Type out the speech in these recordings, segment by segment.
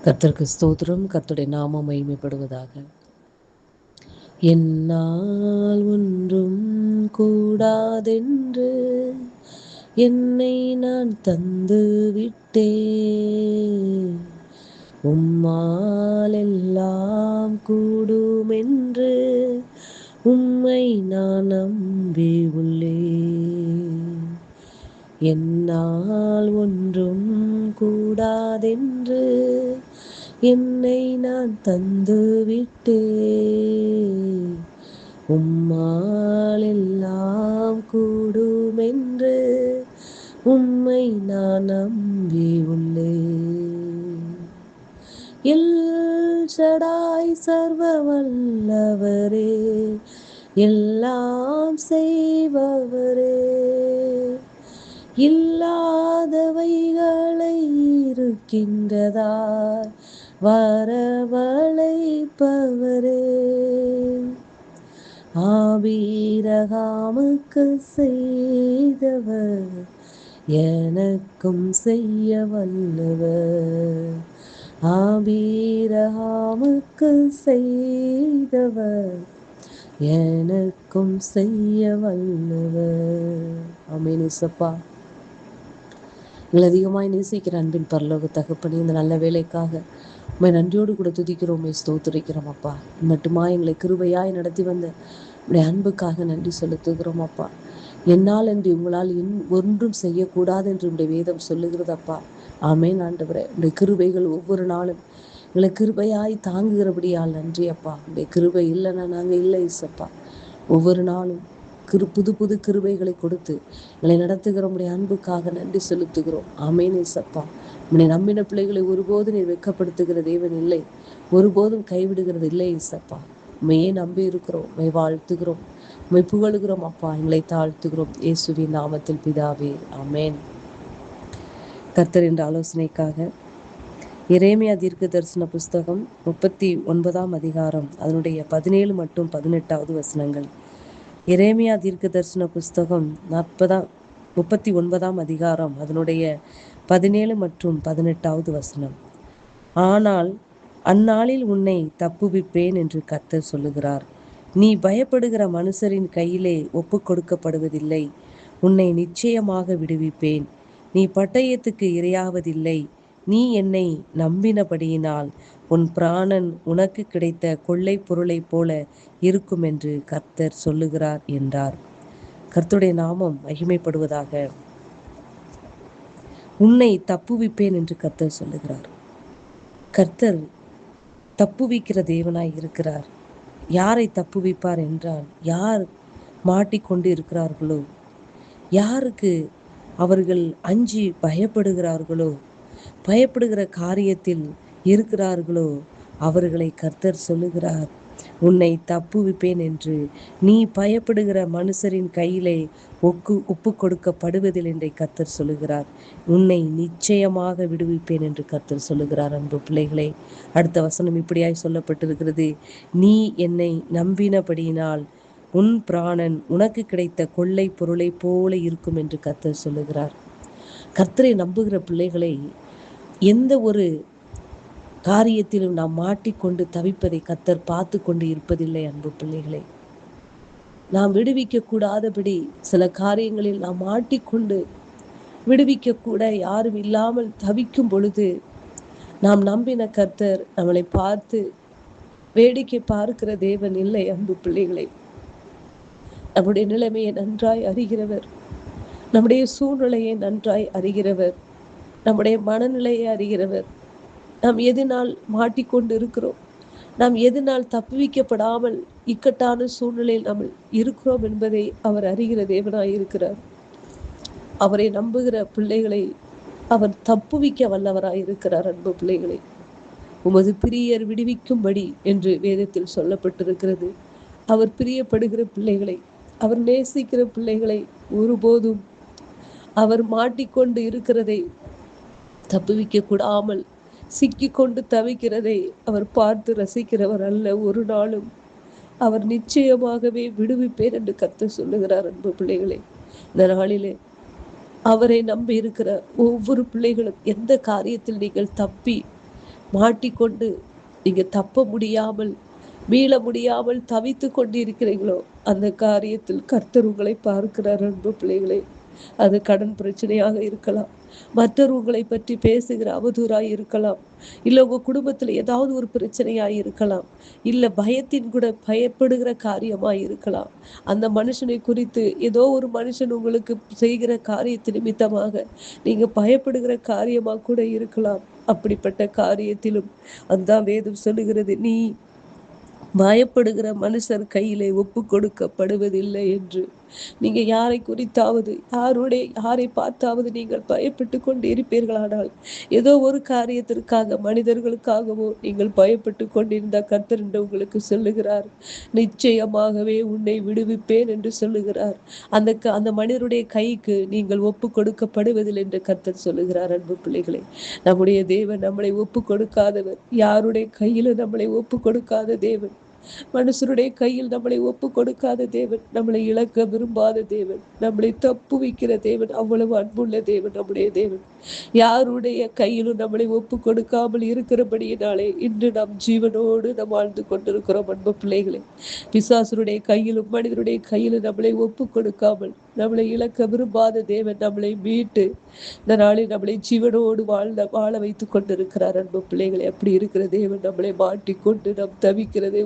கர்த்தருக்கு ஸ்தோத்திரம். கர்த்தருடைய நாமம் மகிமைப்படுவதாக. என்னால் ஒன்றும் கூடாதென்று என்னை நான் தந்து விட்டேன். உம்மால் எல்லாம் கூடுமென்று உம்மை நான் நம்பி உள்ளேன். என்னால் ஒன்றும் கூடாதென்று என்னை நான் தந்து விட்டேன். உம்மால் எல்லாம் கூடுமென்று உம்மை நான் நம்பி உள்ளேன். எல் ஷடாய் சர்வ வல்லவரே, எல்லாம் செய்பவரே, இல்லாதவைகளை இருக்கின்றதாய் வரவழைப்பவரே, ஆபிரகாமுக்கு செய்தவர் எனக்கும் செய்ய வல்லவர். ஆபிரகாமுக்கு செய்தவர் எனக்கும் செய்ய வல்லவர். ஆமென் இயேசப்பா. எங்களை அதிகமாய் நேசிக்கிற அன்பின் பரலோக தகப்பனே, இந்த நல்ல வேலைக்காக உம்மை நன்றியோடு கூட துதிக்கிறோம், உம்மை ஸ்தோத்திரிக்கிறோம் அப்பா. மட்டுமா எங்களை கிருபையாய் நடத்தி வந்த உடைய அன்புக்காக நன்றி செலுத்துகிறோம் அப்பா. என்னால் என்று உங்களால் ஒன்றும் செய்யக்கூடாது என்று உடைய வேதம் சொல்லுகிறதப்பா. ஆமென் ஆண்டவரே. உடைய கிருபைகள் ஒவ்வொரு நாளும் எங்களை கிருபையாய் தாங்குகிறபடியால் நன்றி அப்பா. உடைய கிருபை இல்லைன்னா நாங்கள் இல்லை இசப்பா. ஒவ்வொரு நாளும் புது புது கிருபைகளை கொடுத்து எங்களை நடத்துகிற உடைய அன்புக்காக நன்றி செலுத்துகிறோம். ஆமென் இயேசப்பா. உன்னை நம்பின பிள்ளைகளை ஒருபோதும் நீ வெட்கப்படுத்துகிற தேவன் இல்லை, ஒருபோதும் கைவிடுகிறது இல்லை இயேசப்பா. உண்மையே நம்பி இருக்கிறோம், உண்மை வாழ்த்துகிறோம், உண்மை புகழுகிறோம் அப்பா. எங்களை தாழ்த்துகிறோம் இயேசுவின் நாமத்தில் பிதாவே, ஆமென். கர்த்தர் என்ற ஆலோசனைக்காக எரேமியா தீர்க்க தரிசன புஸ்தகம் 39ஆம் அதிகாரம் அதனுடைய 17 மற்றும் 18வது வசனங்கள். எரேமியா தீர்க்க தரிசன புஸ்தகம் 39ஆம் அதிகாரம் அதனுடைய 17 மற்றும் 18வது வசனம். ஆனால் அந்நாளில் உன்னை தப்புவிப்பேன் என்று கர்த்தர் சொல்லுகிறார். நீ பயப்படுகிற மனுஷரின் கையிலே ஒப்பு கொடுக்கப்படுவதில்லை. உன்னை நிச்சயமாக விடுவிப்பேன். நீ பட்டயத்துக்கு இரையாவதில்லை. நீ என்னை நம்பினபடியினால் உன் பிராணன் உனக்கு கிடைத்த கொள்ளை பொருளை போல இருக்கும் என்று கர்த்தர் சொல்லுகிறார் என்றார். கர்த்தருடைய நாமம் மகிமைப்படுவதாக. உன்னை தப்புவிப்பேன் என்று கர்த்தர் சொல்லுகிறார். கர்த்தர் தப்புவிக்கிற தேவனாய் இருக்கிறார். யாரை தப்புவிப்பார் என்றால், யார் மாட்டிக்கொண்டு இருக்கிறார்களோ, யாருக்கு அவர்கள் அஞ்சி பயப்படுகிறார்களோ, பயப்படுகிற காரியத்தில் இருக்கிறார்களோ, அவர்களை கர்த்தர் சொல்லுகிறார், உன்னை தப்புவிப்பேன் என்று. நீ பயப்படுகிற மனுஷரின் கையிலே ஒப்பு கொடுக்கப்படுவதில் என்றை கர்த்தர் சொல்லுகிறார். உன்னை நிச்சயமாக விடுவிப்பேன் என்று கர்த்தர் சொல்லுகிறார். அன்பு பிள்ளைகளே, அடுத்த வசனம் இப்படியாய் சொல்லப்பட்டிருக்கிறது. நீ என்னை நம்பினபடியினால் உன் பிராணன் உனக்கு கிடைத்த கொள்ளை பொருளை போல இருக்கும் என்று கர்த்தர் சொல்லுகிறார். கர்த்தரை நம்புகிற பிள்ளைகளை எந்த ஒரு காரியத்திலும் நாம் மாட்டிக்கொண்டு தவிப்பதை கர்த்தர் பார்த்து கொண்டு இருப்பதில்லை. அன்பு பிள்ளைகளை, நாம் விடுவிக்க கூடாதபடி சில காரியங்களில் நாம் மாட்டிக்கொண்டு விடுவிக்க கூட யாரும் இல்லாமல் தவிக்கும் பொழுது நாம் நம்பின கர்த்தர் நம்மளை பார்த்து வேடிக்கை பார்க்கிற தேவன் இல்லை. அன்பு பிள்ளைகளை, நம்முடைய நிலைமையை நன்றாய் அறிகிறவர், நம்முடைய சூழ்நிலையை நன்றாய் அறிகிறவர், நம்முடைய மனநிலையை அறிகிறவர். நாம் எதனால் மாட்டிக்கொண்டு இருக்கிறோம், நாம் எதனால் தப்புவிக்கப்படாமல் இக்கட்டான சூழ்நிலையில் நாம் இருக்கிறோம் என்பதை அவர் அறிகிற தேவனாய் இருக்கிறார். அவரை நம்புகிற பிள்ளைகளை அவர் தப்புவிக்க வல்லவராய் இருக்கிறார். அன்பு பிள்ளைகளை, உமது பிரியர் விடுவிக்கும்படி என்று வேதத்தில் சொல்லப்பட்டிருக்கிறது. அவர் பிரியப்படுகிற பிள்ளைகளை, அவர் நேசிக்கிற பிள்ளைகளை ஒருபோதும் அவர் மாட்டிக்கொண்டு இருக்கிறதை தப்புவிக்க கூடாமல் சிக்கிக்கொண்டு தவிக்கிறதை அவர் பார்த்து ரசிக்கிறவர் அல்ல. ஒரு நாளும் அவர் நிச்சயமாகவே விடுவிப்பேன் என்று கர்த்தர் சொல்லுகிறார். அன்பு பிள்ளைகளே, இந்த நாளிலே அவரை நம்பி இருக்கிற ஒவ்வொரு பிள்ளைகளும் எந்த காரியத்தில் நீங்கள் தப்பி மாட்டிக்கொண்டு நீங்க தப்ப முடியாமல் மீள முடியாமல் தவித்து கொண்டிருக்கிறீங்களோ, அந்த காரியத்தில் கர்த்தர் உங்களை பார்க்கிறார் அன்பு பிள்ளைகளே. அது கடன் பிரச்சனையாக இருக்கலாம், மற்றவர் உங்களை பற்றி பேசுகிற அவதூறாய் இருக்கலாம், இல்ல உங்க குடும்பத்துல ஏதாவது ஒரு பிரச்சனையாய் இருக்கலாம், இல்ல பயத்தின் கூட பயப்படுகிற காரியமாய் இருக்கலாம். அந்த மனுஷனை குறித்து ஏதோ ஒரு மனுஷன் உங்களுக்கு செய்கிற காரியத்து நிமித்தமாக நீங்க பயப்படுகிற காரியமா கூட இருக்கலாம். அப்படிப்பட்ட காரியத்திலும் அந்த வேதம் சொல்லுகிறது, நீ பயப்படுகிற மனுஷர் கையிலே ஒப்பு கொடுக்கப்படுவதில்லை என்று. நீங்க யாரை குறித்தாவது யாரை பார்த்தாவது நீங்கள் பயப்பட்டு கொண்டு இருப்பீர்களானால், ஏதோ ஒரு காரியத்திற்காக மனிதர்களுக்காகவோ நீங்கள் பயப்பட்டு கொண்டிருந்த கர்த்தர் என்று உங்களுக்கு சொல்லுகிறார், நிச்சயமாகவே உன்னை விடுவிப்பேன் என்று சொல்லுகிறார். அந்த மனிதருடைய கைக்கு நீங்கள் ஒப்பு கொடுக்கப்படுவதில்லை என்று கர்த்தர் சொல்லுகிறார். அன்பு பிள்ளைகளே, நம்முடைய தேவன் நம்மளை ஒப்பு கொடுக்காதவர், யாருடைய கையிலும் நம்மளை ஒப்பு கொடுக்காத தேவன், மனுஷருடைய கையில் நம்மளை ஒப்பு கொடுக்காத தேவன், நம்மளை இழக்க விரும்பாத தேவன், நம்மளை தப்பு வைக்கிற தேவன், அவ்வளவு அன்புள்ள தேவன் நம்முடைய தேவன். யாருடைய கையிலும் நம்மளை ஒப்பு கொடுக்காமல் இருக்கிறபடியினாலே இன்று நாம் ஜீவனோடு நாம் வாழ்ந்து கொண்டிருக்கிறோம். அன்பு பிள்ளைகளே, பிசாசருடைய கையிலும் மனிதருடைய கையிலும் நம்மளை ஒப்பு கொடுக்காமல் நம்மளை இழக்க விரும்பாத தேவன் நம்மளை மீட்டு இந்த நாளில் நம்மளை ஜீவனோடு வாழ வைத்துக் கொண்டிருக்கிறார். அன்பு பிள்ளைகளை, அப்படி இருக்கிற தேவன் நம்மளை மாட்டிக்கொண்டு நாம் தவிக்கிறதை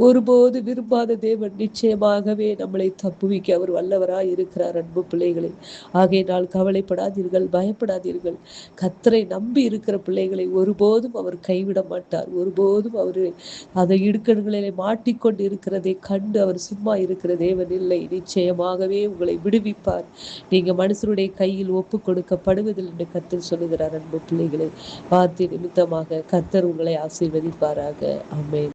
ஒருபோது விரும்பாத தேவன் நிச்சயமாகவே நம்மளை தப்புவிக்க அவர் வல்லவராய் இருக்கிறார். அன்பு பிள்ளைகளை, ஆகையினால் கவலைப்படாதீர்கள், பயப்படாதீர்கள். கர்த்தரை நம்பி இருக்கிற பிள்ளைகளை ஒருபோதும் அவர் கைவிட மாட்டார். ஒருபோதும் அவர் அதை இடுக்கண்களிலே மாட்டிக்கொண்டு இருக்கிறதை கண்டு அவர் சும்மா இருக்கிற தேவன் இல்லை. நிச்சயமாகவே உங்களை விடுவிப்பார். நீங்க மனுஷருடைய கையில் ஒப்பு கொடுக்கப்படுவதில்லை என்று கர்த்தர் சொல்லுகிறார். அன்பு பிள்ளைகளை, வார்த்தை நிமித்தமாக கர்த்தர் உங்களை ஆசீர்வதிப்பாராக. ஆமென்.